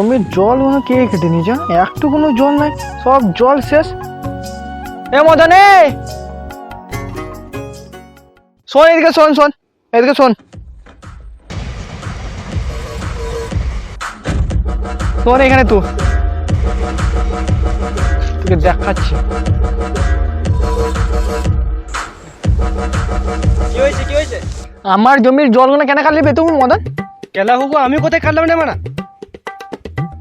জমির জল কে কেটে নিয়েছে? একটু কোনো জল নাই, সব জল শেষ। এ মদন, শোন এদিকে, শোন শোন এদিকে শোন। শোন এখানে তোকে দেখাচ্ছি। কি হয়েছে? আমার জমির জলগুলো কেন কাটলি বে তুমি মদন? কেলা হুকু আমি কোথায় কাটলাম না মানা?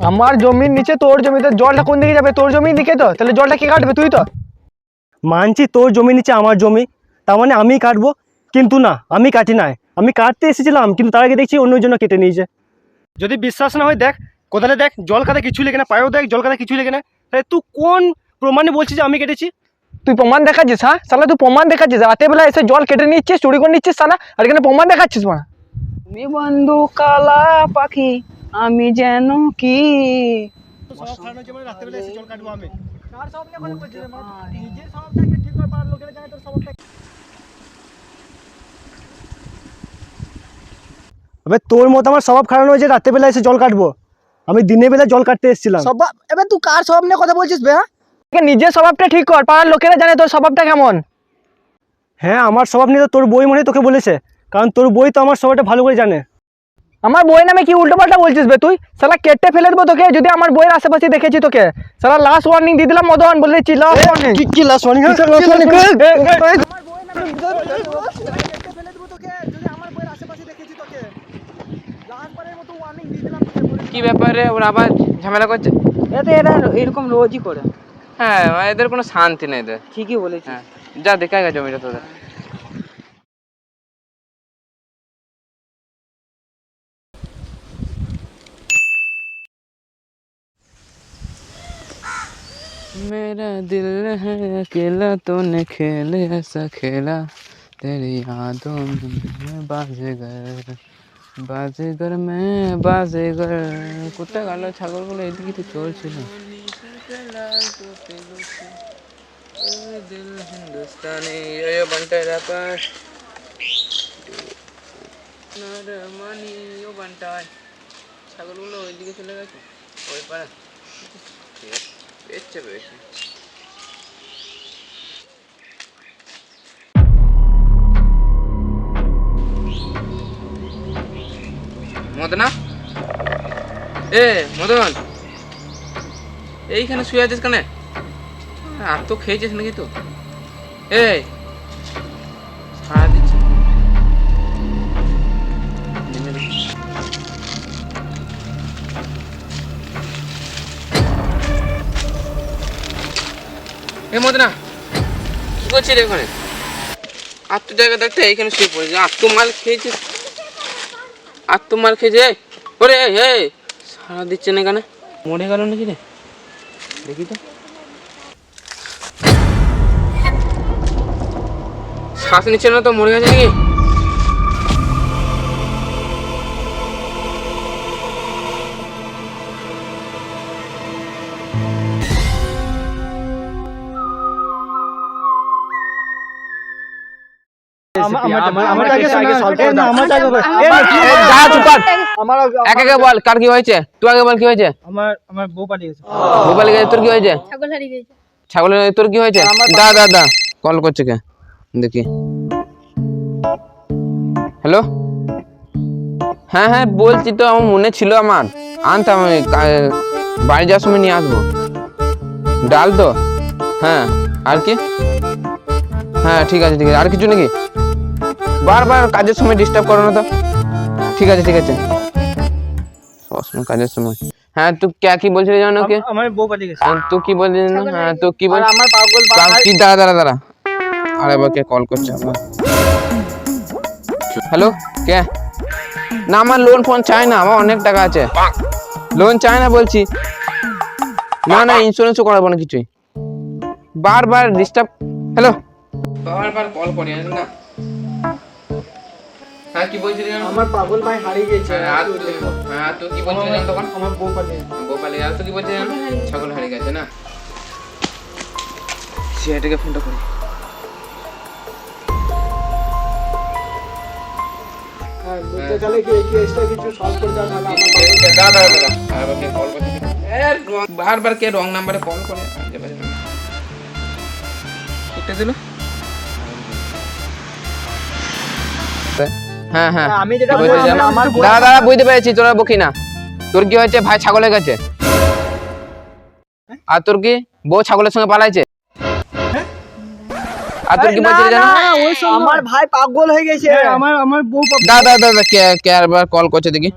আমার জমির নিচে তোর জমিতে জলটা কোন দিকে যাবে? তোর জমির দিকে তো, তাহলে জলটা কে কাটবে? তুই তো। মানছি তোর জমি নিচে আমার জমি, তার মানে আমি কাটবো, কিন্তু না, আমি কাটি নাই। আমি কাটতে এসেছিলাম, কিন্তু তার আগে দেখছি অন্য জন্য কেটে নিয়েছে। যদি বিশ্বাস না হয় দেখ, কোথায় দেখ, জল কাটা কিছু লেগে না, পায়েও দেখ জল কাটা কিছু লেগে না। তাহলে তুই কোন প্রমাণে বলছিস যে আমি কেটেছি? তুই প্রমাণ দেখাচ্ছিস? হ্যাঁ শালা, তুই প্রমাণ দেখাচ্ছিস? রাতে বেলা এসে জল কেটে নিচ্ছিস, চুরি করে নিচ্ছিস শালা, আর এখানে প্রমাণ দেখাচ্ছিস না? তুমি বন্ধু কালা পাখি, আমি যেন কি। তোর মতো আমার স্বভাব খারাপ হয়েছে রাত্রে বেলা এসে জল কাটবো? আমি দিনের বেলা জল কাটতে এসেছিলাম। এবার তুই কার স্বভাব নিয়ে কথা বলছিস বে? নিজের স্বভাবটা ঠিক কর, পাড়ার লোকেরা জানে তোর স্বভাবটা কেমন। হ্যাঁ, আমার স্বভাব নিয়ে তো তোর বই মনে হয় তোকে বলেছে, কারণ তোর বই তো আমার স্বভাবটা ভালো করে জানে। আমার বই নামে কি উল্টো পাল্টা বলছিস বে তুই? শালা কেটে ফেলে দেবো তোকে যদি আমার বইয়ের আশেপাশে দেখেছি তোকে। শালা লাস্ট ওয়ার্নিং দিয়ে দিলাম মদন, বলেছি লাস্ট ওয়ার্নিং। কি লাস্ট ওয়ার্নিং? কি ব্যাপারে ওরা আবার ঝামেলা করছে? এতে এরা এরকম রোজই করে। হ্যাঁ, এদের কোনো শান্তি নেই এদের। ঠিকই বলেছিস। হ্যাঁ, যা দেখা গেছে জমিটা তোদের। मेरा दिल है अकेला तूने खेल ऐसा खेला तेरी यादों में बाजीगर में बाजीगर कुत्ता গালো ছাগলগুলো এদিকে তো চলছিল दिल हिंदुस्तानी ये बनता रैपर नरमानी यो बनता है ছাগলগুলো ওইদিকে চলে গেছে ওই পারে বেচছে বেশি মদনা মদন এইখানে শুয়ে আছিস কেন? আর তো খেয়েছিস নাকি? তো সারা দিচ্ছে মদনা কি করছিস এখানে? আর তো জায়গা দেখতে এইখানে শুয়ে পড়েছিস, আর তো মাল খেয়েছিস, আর তো মাল খেয়েছে। ওরে সারা দিচ্ছে না এখানে, মরে গেল নাকি রে? দেখি তো, শ্বাস নিচ্ছে না তো, মরে গেছে নাকি? বল কার কি হয়েছে? তুই আগে বল কি হয়েছে? আমার বউ পালিয়ে গেছে। বউ পালিয়ে গেছে, তোর কি হয়েছে? ছাগলের তোর কি হয়েছে? দা কল করছে কে দেখি। হ্যালো, হ্যাঁ বলছি তো, আমার মনে ছিল, আমার আনতাম, বাড়ি যাওয়ার সময় নিয়ে আসবো। ডাল তো, হ্যাঁ, আর কি? হ্যাঁ ঠিক আছে, আর কিছু নাকি? বারবার কাজের সময় ডিস্টার্ব করো না তো। ঠিক আছে সবসময় কাজের সময়। হ্যাঁ তুই কি বলছিলি জানো? কে? আমার বউ পালিয়ে গেছে। তুই কি বলছিস? হ্যাঁ তুই কি বল? আমার পাগল কি দাঁড়া আরে এবার কে কল করছে? হ্যালো, কে? না আমার লোন ফোন চাই না, আমার অনেক টাকা আছে, লোন চাই না বলছি। না ইন্স্যুরেন্সও করাবো না কিছুই, বারবার ডিস্টার্ব। হ্যালো, বারবার কল করি না। হ্যাঁ কি বলছিলি? আমার পাগল ভাই হারিয়ে গেছে। হ্যাঁ তুই কি বলছিলি তখন? আমার বউ পালিয়ে আর তুই কি বলছিস? ছাগল হারিয়ে গেছে না? সিআইটিকে ফোনটা করি। তাহলে কি এই কেসটা কিছু সলভ করে দাও নাহলে বারবার কে রং নাম্বারে কল করে এটা দিল। হ্যাঁ হ্যাঁ আমি যেটা বুঝতে বললাম, পারলাম। আমার দাঁড়া দাঁড়া বুঝতে পেরেছি তোরা বকি না। তোর কি হয়েছে ভাই ছাগলের কাছে, আর তোর কি বউ ছাগলের সঙ্গে পালাইছে। আর তোর কি বলছিলি জানো? আমার ভাই পাগল হয়ে গেছে। আমার বউ দাদা দাদা কে আবার কল করছে দেখি।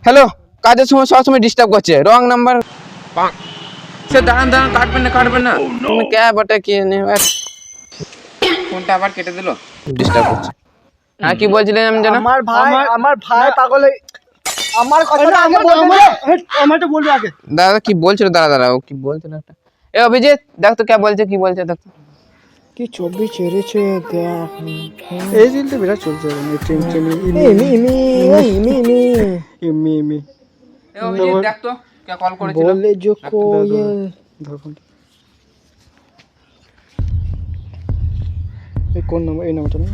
হ্যালো, কাজের সময় সবসময় ডিস্টার্ব করছে, রং নাম্বার। সে দাঁড়ান দাঁড়ান, কাটবেন না তুমি কে বটে কি ফোনটা আবার কেটে দিল, ডিস্টার্ব করছে। হ্যাঁ কি বলছিলেন আমি জানো? আমার ভাই পাগল হয়ে আমার কথাটা আগে বলবে। আমারটা বলবে আগে। দাদা কি বলছিল, দাঁড়া ও কি বলছিল একটা। এ অভিজিৎ দেখ তো কে বলছে, কি বলছে দেখ তো। কি ছবি ছেড়েছে দেখ। এই দিলটা বিরাট চলছে এমনি এ অভিজিৎ দেখ তো কে কল করেছিল। বলে যে কোয়েল এই কোন নাম্বার, এই নাম্বারটা না?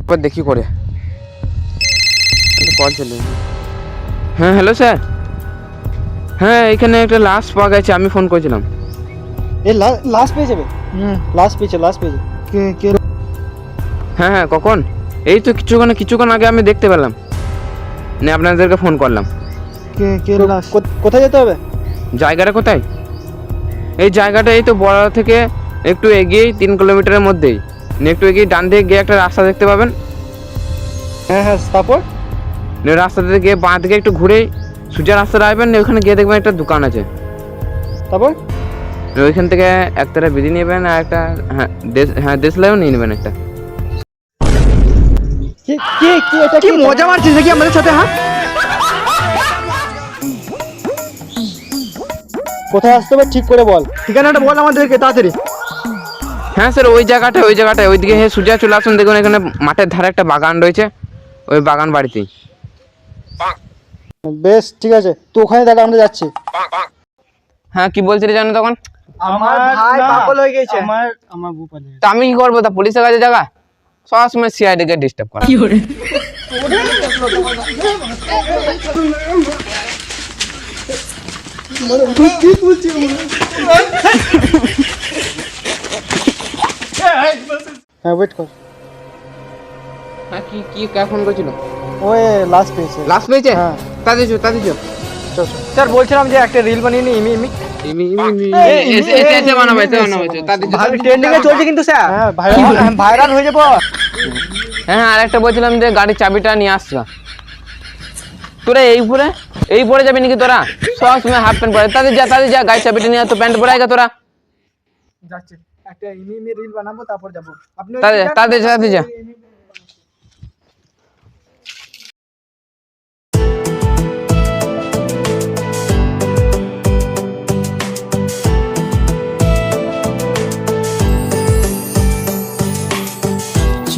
এবার দেখি করে কল চলে। হ্যাঁ হ্যালো স্যার, হ্যাঁ এখানে একটা লাশ পাওয়া গেছে, আমি ফোন করেছিলাম। এই লাস্ট পেয়ে যাবে, লাস্ট পেয়েছে কে হ্যাঁ হ্যাঁ কখন? এই তো কিছুক্ষণ আগে আমি দেখতে পেলাম, নিয়ে আপনাদেরকে ফোন করলাম। কে লাশ? কোথায় যেতে হবে? জায়গাটা কোথায়? এই জায়গাটা এই তো বড় থেকে একটু এগিয়েই 3 কিলোমিটারের মধ্যেই, নিয়ে একটু এগিয়ে ডান দিকে গিয়ে একটা রাস্তা দেখতে পাবেন। হ্যাঁ তারপর নিয়ে রাস্তাতে গিয়ে বাঁ দিকে একটু ঘুরে সোজা রাস্তাটা আসবেন, নিয়ে ওখানে গিয়ে দেখবেন একটা দোকান আছে। তারপর ওইখান থেকে একটা বিড়ি নেবেন আর একটা দেশলাইও নিয়ে নেবেন একটা। কি মজা মারছিস নাকি আমাদের সাথে? হ্যাঁ কোথায় আসতে হবে ঠিক করে বল। ঠিকানাটা বল আমাদেরকে তাড়াতাড়ি। হ্যাঁ স্যার ওই জায়গাটায় ওইদিকে সোজা চলে আসুন, দেখুন এখানে মাঠের ধারে একটা বাগান রয়েছে, ওই বাগান বাড়িতেই। বেশ ঠিক আছে, তো ওখানে দাদা আমরা যাচ্ছি। হ্যাঁ কি বলছিলি জানো তখন? আমার ভাই পাগল হয়ে গেছে। আমার বউ পালিয়ে তা আমি কি করবো, তা পুলিশের কাছে জায়গা সবসময় সিআইডিকে ডিস্টার্ব করা। হ্যাঁ ওয়েট কর। হ্যাঁ কি ফোন করেছিল? ওই লাস্ট পেয়েছে। লাস্ট পেয়েছে? হ্যাঁ। তাদের স্যার বলছিলাম যে একটা রিল বানিয়ে নি ইমি এসে বানাবো তাদের ট্রেন্ডিং এ চলছে কিন্তু স্যার। হ্যাঁ ভাইরাল হয়ে যাবো। হ্যাঁ আর একটা বলছিলাম যে গাড়ির চাবিটা নিয়ে আসছো। তোরা এই পরে যাবি নাকি তোরা? সব সময় হাফ প্যান্ট পরে, তাদের যা গাড়ির চাবিটা নিয়ে তো প্যান্ট পরে আগে তোরা। যাচ্ছে একটা ইমি রিল বানাবো তারপর যাবো। আপনি তাদের যা।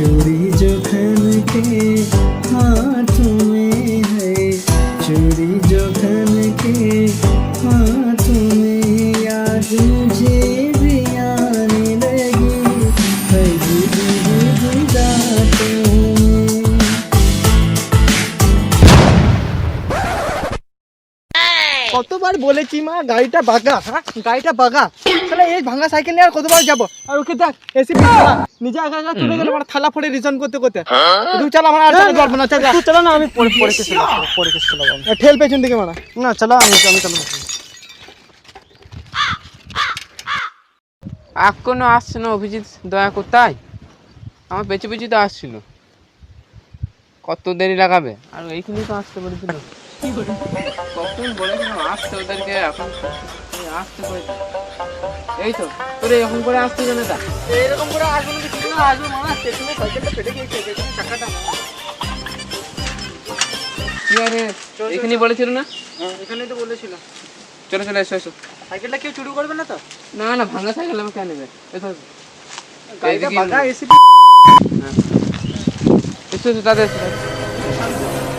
चूड़ी जो खन के हाथों में है, चूड़ी जो खन के हाथों में, याद मुझे भी आने लगी है रातों में। কতবার বলেছি মা গাড়িটা বাগা। হ্যাঁ গাড়িটা বাগা। তাহলে এই ভাঙা সাইকেল নিয়ে আর কতবার যাবো? আর ওকে দেখ এসি পিছলা নিজে একা চলে গেল, মানে থালা ফড়ে রিজন করতে তুই চল, আমার আর গল্প না। চল চলো না, আমি পরে চলাম। ঠেল পেছন দিকে মারা। না চলো, আমি চলো। এখনো আসছে না অভিজিৎ দয়া কোথায়? আমার পেছু তো আসছিল, কত দেরি লাগাবে? আর এইখানেই তো আসতে পেরেছিল। কখন বলেছিলাম আসতে ওদেরকে, এখন আসতে করে এই তো তোর এরকম করে আসতে জানে তা এরকম করে আসবে না, কিছু না আসবে মারা। পেছনে সাইকেলটা ফেটে গিয়েছে, পেছনে চাকাটা। কি আরে এখানেই বলেছিল না? এখানেই তো বলেছিল। চলো এসো। সাইকেলটা কেউ চুরি করবে না তো? না ভাঙা সাইকেল আমি কেন নেবে? এসো গাড়িটা বাগা এসি। এসো তাদের।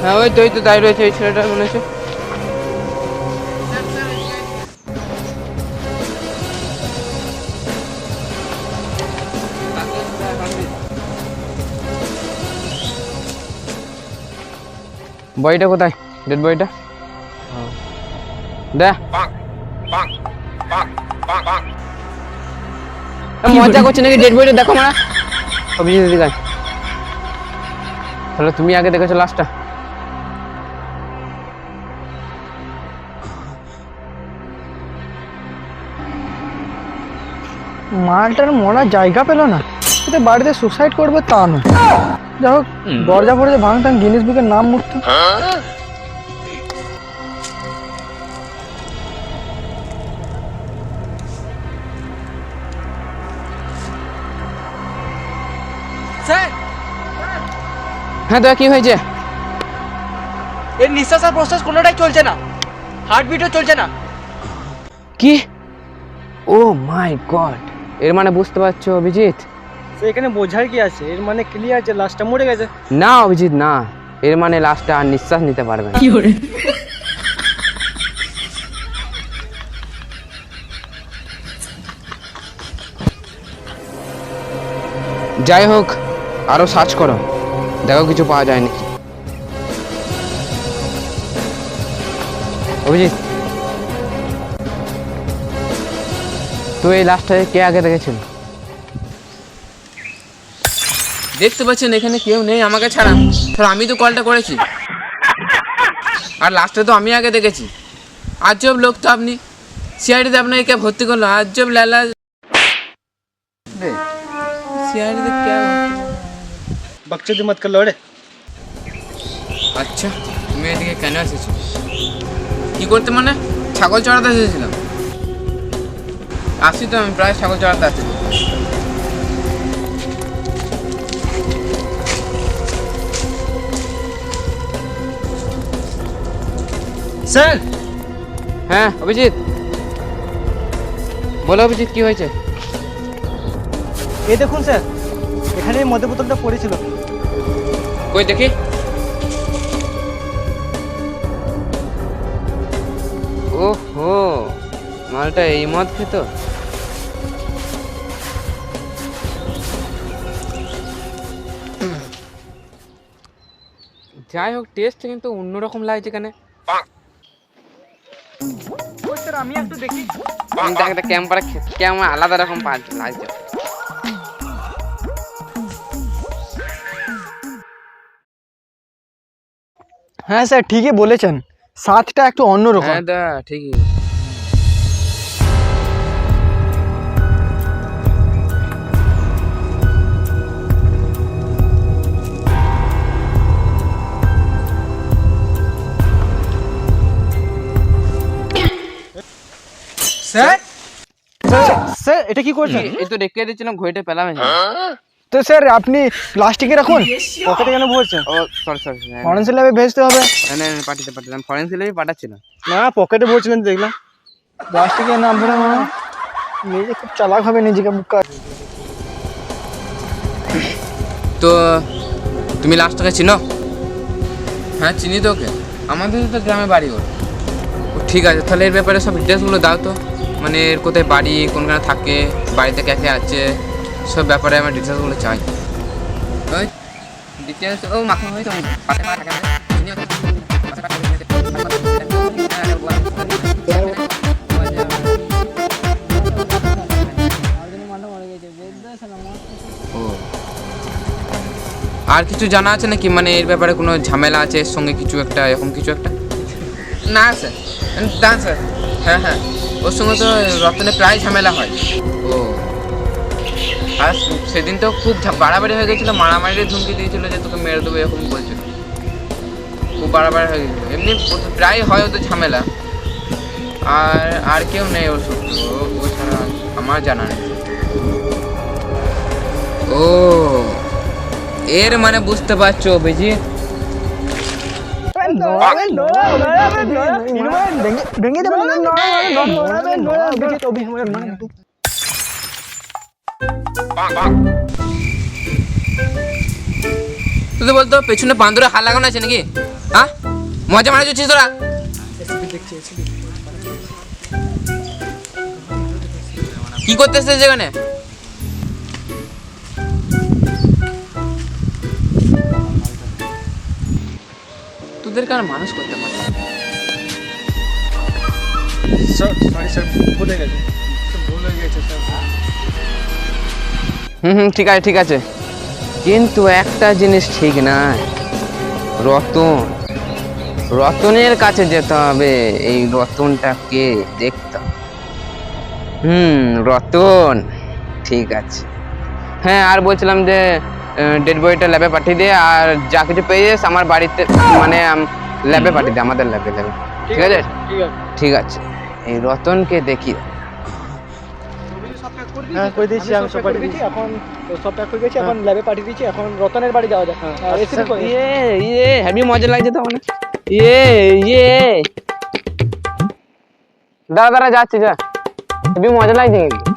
হ্যাঁ ওই তো দাঁড়িয়ে রয়েছে এই ছেলেটা মনে হচ্ছে। বডিটা কোথায়? ডেড বডিটা দে। মজা করছে নাকি? ডেড বডিটা দেখো মারা। অভিজিৎ দিদি গাই, তাহলে তুমি আগে দেখেছো লাস্টটা? মালটার মরার জায়গা পেল না, কিন্তু বাড়িতে সুসাইড করবে তা নয়। যাই হোক, দরজা পড়ে যে ভাঙতাম, গিনিস বুকের নাম মুক্ত। হ্যাঁ দাদা, কি হয়েছে? এর নিঃশ্বাস আর প্রশ্বাস কোনোটাই চলছে না, হার্টবিটও চলছে না। কি? ও মাই গড, এর মানে বুঝতে পারছো অভিজিৎ? এখানে বোঝার কি আছে? এর মানে ক্লিয়ার যে লাস্টটা মরে গেছে। না অভিজিৎ না, এর মানে লাস্টটা আর নিঃশ্বাস নিতে পারবে না। যাই হোক, আরো সার্চ করো, দেখো কিছু পাওয়া যায় নাকি। অভিজিৎ, তো এই লাস্টটায় কে আগে দেখেছিল? দেখতে পাচ্ছেন এখানে কেউ নেই আমাকে ছাড়া, তাহলে আমি তো কলটা করেছি, আর লাস্টে তো আমি আগে দেখেছি। আজব লোক তো আপনি, সিআইডিতে আপনাকে কে ভর্তি করলো? আজব লালা, সিআইডিতে কে? বকচোদি মত কর লড়ে। আচ্ছা, তুমি এদিকে কেন এসেছো? কি করতে? মানে ছাগল চড়াতে এসেছিলাম। আসি তো, আমি প্রায় ছাগল চড়াতে আসি। স্যার, হ্যাঁ অভিজিৎ, বলো অভিজিৎ, কি হয়েছে? এই দেখুন স্যার, এখানে এই মদের বোতলটা পড়েছিল। কই দেখি। ওহো, মালটা এই মদ খেত। যাই হোক, টেস্ট কিন্তু অন্যরকম লাগছে কেন? স্যার আমি একটু দেখি। একটা ক্যাম্পারে কেমন আলাদা রকম লাগছে। হ্যাঁ স্যার, ঠিকই বলেছেন, স্বাদটা একটু অন্যরকম। হ্যাঁ দা, ঠিকই। স্যার স্যার এটা কি করছেন? এই তো রেখে দিয়েছিলাম, ঘড়িটা পেলাম না। তো স্যার আপনি প্লাস্টিকে রাখুন, পকেটে কেন ভরছেন? ও সরি সরি, ফরেন্সিক ল্যাবে ভেজতে হবে। না পাঠাচ্ছিলাম, ফরেন্সিক ল্যাবে পাঠাচ্ছিলাম। না, পকেটে ভরছিলেন দেখলাম। প্লাস্টিকে নাম ভরে নিজে খুব চালাক হবে, নিজেকে বুকা। তো তুমি লাস্টটাকে চিনো? হ্যাঁ চিনি তো ওকে, আমাদের তো গ্রামে বাড়ি ওর। ঠিক আছে, তাহলে এর ব্যাপারে সব ডিটেলসগুলো দাও তো, মানে এর কোথায় বাড়ি, কোনখানে থাকে, বাড়িতে কে কে আছে, সব ব্যাপারে আমার ডিটেলসগুলো চাই। ওই ডিটেলস ও মাথা হয় তো পাশে মারা থাকে না। ও, আর কিছু জানা আছে নাকি, মানে এর ব্যাপারে কোনো ঝামেলা আছে এর সঙ্গে, কিছু একটা এরকম কিছু একটা? না স্যার, না স্যার, হ্যাঁ হ্যাঁ, ওর সঙ্গে তো রতনে প্রায় ঝামেলা হয়। ও, আর সেদিন তো খুব বাড়াবাড়ি হয়ে গেছিলো, মারামারির ধমকি দিয়েছিল যে তোকে মেরে দেবো এরকম বলছিল, খুব বাড়াবাড়ি হয়ে গেছিলো। এমনি প্রায় হয় ওদের ঝামেলা। আর কেউ নেই ওর শত্রু, ও ছাড়া আমার জানা নেই। ও, এর মানে বুঝতে পারছো অভিজিৎ? ভেঙে দেবেন। তুই তো বলতো পেছনে বান্দরে হাত লাগানো আছে নাকি? হ্যাঁ, মজা মারা যাচ্ছিস তোরা? কি করতেছিস যেখানে? তোদের ওদেরকে আর মানুষ করতে পারি না। সরি স্যার, ভুলে গেছে, ভুল হয়ে গেছে স্যার। ঠিক আছে ঠিক আছে, কিন্তু একটা জিনিস ঠিক না, রতনের কাছে যেতে হবে, এই রতনটাকে দেখতে হবে। রতন, ঠিক আছে। হ্যাঁ, আর বলছিলাম যে ডেড বডিটা ল্যাবে পাঠিয়ে দে, আর যা কিছু পেয়েছিস আমার বাড়িতে মানে ল্যাবে পাঠিয়ে দে, আমাদের ল্যাবে ঠিক আছে? ঠিক আছে, এই রতনকে দেখি। হ্যাঁ, করে দিয়েছি, আমি সব পাঠিয়ে দিয়েছি। এখন সব প্যাক হয়ে গেছে, এখন ল্যাবে পাঠিয়ে দিয়েছি। এখন রতনের বাড়ি যাওয়া যাক। এসিপি কই? হেভি মজা লাগছে তো মানে। দাঁড়া যাচ্ছি, যা, হেভি মজা লাগছে কিন্তু।